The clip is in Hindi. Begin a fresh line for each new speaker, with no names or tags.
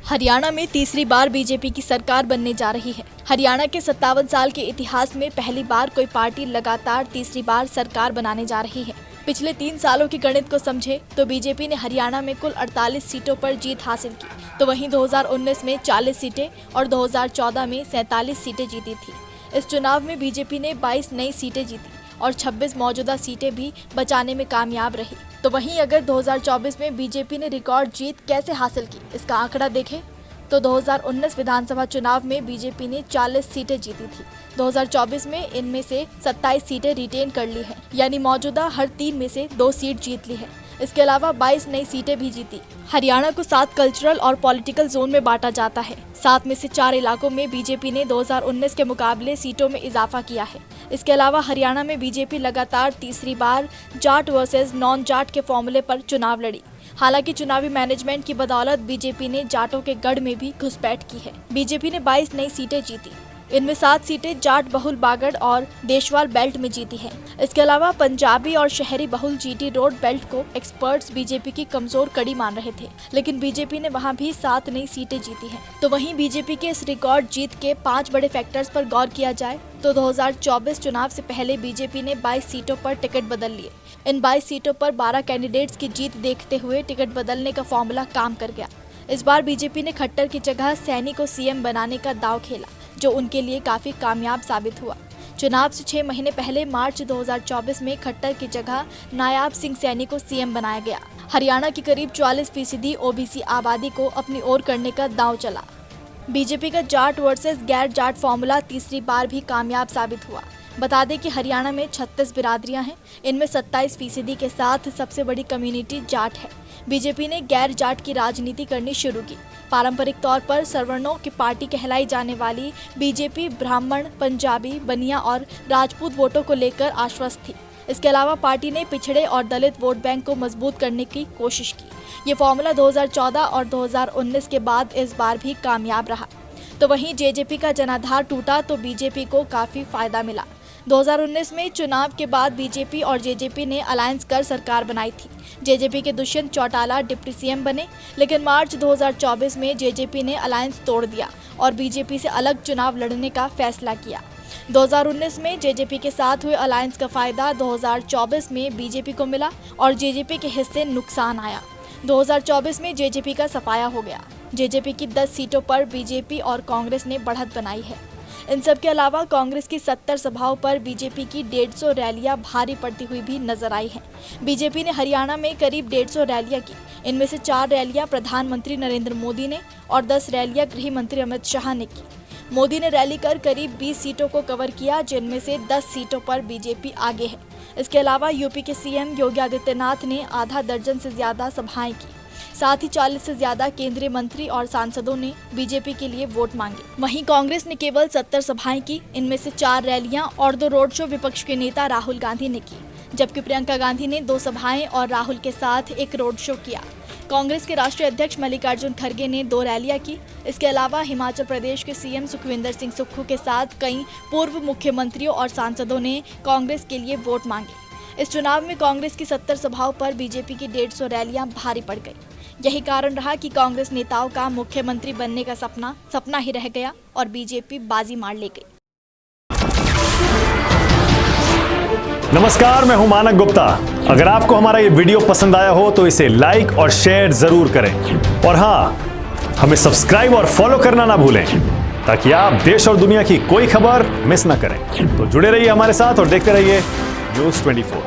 हरियाणा में तीसरी बार बीजेपी की सरकार बनने जा रही है। हरियाणा के 57 साल के इतिहास में पहली बार कोई पार्टी लगातार तीसरी बार सरकार बनाने जा रही है। पिछले 3 सालों की गणित को समझे तो बीजेपी ने हरियाणा में कुल 48 सीटों पर जीत हासिल की, तो वहीं 2019 में 40 सीटें और 2014 में 47 सीटें जीती थी। इस चुनाव में बीजेपी ने 22 नई सीटें जीती और 26 मौजूदा सीटें भी बचाने में कामयाब रही। तो वहीं अगर 2024 में बीजेपी ने रिकॉर्ड जीत कैसे हासिल की, इसका आंकड़ा देखें तो 2019 विधानसभा चुनाव में बीजेपी ने 40 सीटें जीती थी। 2024 में इनमें से 27 सीटें रिटेन कर ली हैं, यानी मौजूदा हर 3 में से 2 सीट जीत ली है। इसके अलावा 22 नई सीटें भी जीती। हरियाणा को 7 कल्चरल और पॉलिटिकल जोन में बांटा जाता है। 7 में से 4 इलाकों में बीजेपी ने 2019 के मुकाबले सीटों में इजाफा किया है। इसके अलावा हरियाणा में बीजेपी लगातार तीसरी बार जाट वर्सेस नॉन जाट के फॉर्मूले पर चुनाव लड़ी। हालांकि चुनावी मैनेजमेंट की बदौलत बीजेपी ने जाटों के गढ़ में भी घुसपैठ की है। बीजेपी ने 22 नई सीटें जीती। इनमें 7 सीटें जाट बहुल बागड़ और देशवाल बेल्ट में जीती हैं। इसके अलावा पंजाबी और शहरी बहुल जीटी रोड बेल्ट को एक्सपर्ट्स बीजेपी की कमजोर कड़ी मान रहे थे, लेकिन बीजेपी ने वहां भी 7 नई सीटें जीती हैं। तो वहीं बीजेपी के इस रिकॉर्ड जीत के 5 बड़े फैक्टर्स पर गौर किया जाए तो 2024 चुनाव से पहले बीजेपी ने 22 सीटों पर टिकट बदल लिए। इन 22 सीटों पर 12 कैंडिडेट्स की जीत देखते हुए टिकट बदलने का फॉर्मूला काम कर गया। इस बार बीजेपी ने खट्टर की जगह सैनी को सीएम बनाने का दांव खेला, जो उनके लिए काफी कामयाब साबित हुआ। चुनाव से 6 महीने पहले मार्च 2024 में खट्टर की जगह नायाब सिंह सैनी को सीएम बनाया गया। हरियाणा की करीब 44% ओबीसी आबादी को अपनी ओर करने का दांव चला। बीजेपी का जाट वर्सेस गैर जाट फॉर्मूला तीसरी बार भी कामयाब साबित हुआ। बता दें कि हरियाणा में 36 बिरादरियां हैं। इनमें 27% के साथ सबसे बड़ी कम्युनिटी जाट है। बीजेपी ने गैर जाट की राजनीति करनी शुरू की। पारंपरिक तौर पर सवर्णों की पार्टी कहलाई जाने वाली बीजेपी ब्राह्मण, पंजाबी, बनिया और राजपूत वोटों को लेकर आश्वस्त थी। इसके अलावा पार्टी ने पिछड़े और दलित वोट बैंक को मजबूत करने की कोशिश की। ये फॉर्मूला 2014 और 2019 के बाद इस बार भी कामयाब रहा। तो वहीं जेजेपी का जनाधार टूटा तो बीजेपी को काफी फायदा मिला। 2019 में चुनाव के बाद बीजेपी और जेजेपी ने अलायंस कर सरकार बनाई थी। जेजेपी के दुष्यंत चौटाला डिप्टी सीएम बने, लेकिन मार्च 2024 में जेजेपी ने अलायंस तोड़ दिया और बीजेपी से अलग चुनाव लड़ने का फैसला किया। 2019 में जेजेपी के साथ हुए अलायंस का फायदा 2024 में बीजेपी को मिला और जेजेपी के हिस्से नुकसान आया। 2024 में जेजेपी का सफाया हो गया। जेजेपी की 10 सीटों पर बीजेपी और कांग्रेस ने बढ़त बनाई है। इन सब के अलावा कांग्रेस की 70 सभाओं पर बीजेपी की 150 रैलियां भारी पड़ती हुई भी नजर आई हैं। बीजेपी ने हरियाणा में करीब 150 रैलियां की। इनमें से 4 रैलियां प्रधानमंत्री नरेंद्र मोदी ने और 10 रैलियां गृह मंत्री अमित शाह ने की। मोदी ने रैली कर करीब 20 सीटों को कवर किया, जिनमें से 10 सीटों पर बीजेपी आगे है। इसके अलावा यूपी के सीएम योगी आदित्यनाथ ने आधा दर्जन से ज्यादा सभाएं की। साथ ही 40 से ज्यादा केंद्रीय मंत्री और सांसदों ने बीजेपी के लिए वोट मांगे। वहीं कांग्रेस ने केवल 70 सभाएं की। इनमें से 4 रैलियां और 2 रोड शो विपक्ष के नेता राहुल गांधी ने की, जबकि प्रियंका गांधी ने 2 सभाएं और राहुल के साथ एक रोड शो किया। कांग्रेस के राष्ट्रीय अध्यक्ष मल्लिकार्जुन खड़गे ने 2 रैलियां की। इसके अलावा हिमाचल प्रदेश के सीएम सुखविंदर सिंह सुक्खू के साथ कई पूर्व मुख्यमंत्रियों और सांसदों ने कांग्रेस के लिए वोट मांगे। इस चुनाव में कांग्रेस की 70 सभाओं पर बीजेपी की 150 रैलियां भारी पड़ गई। यही कारण रहा कि कांग्रेस नेताओं का मुख्यमंत्री बनने का सपना ही रह गया और बीजेपी बाजी मार ले गई।
नमस्कार, मैं हूं मानक गुप्ता। अगर आपको हमारा ये वीडियो पसंद आया हो तो इसे लाइक और शेयर जरूर करें, और हाँ, हमें सब्सक्राइब और फॉलो करना ना भूलें ताकि आप देश और दुनिया की कोई खबर मिस ना करें। तो जुड़े रहिए हमारे साथ और देखते रहिए न्यूज़ 24।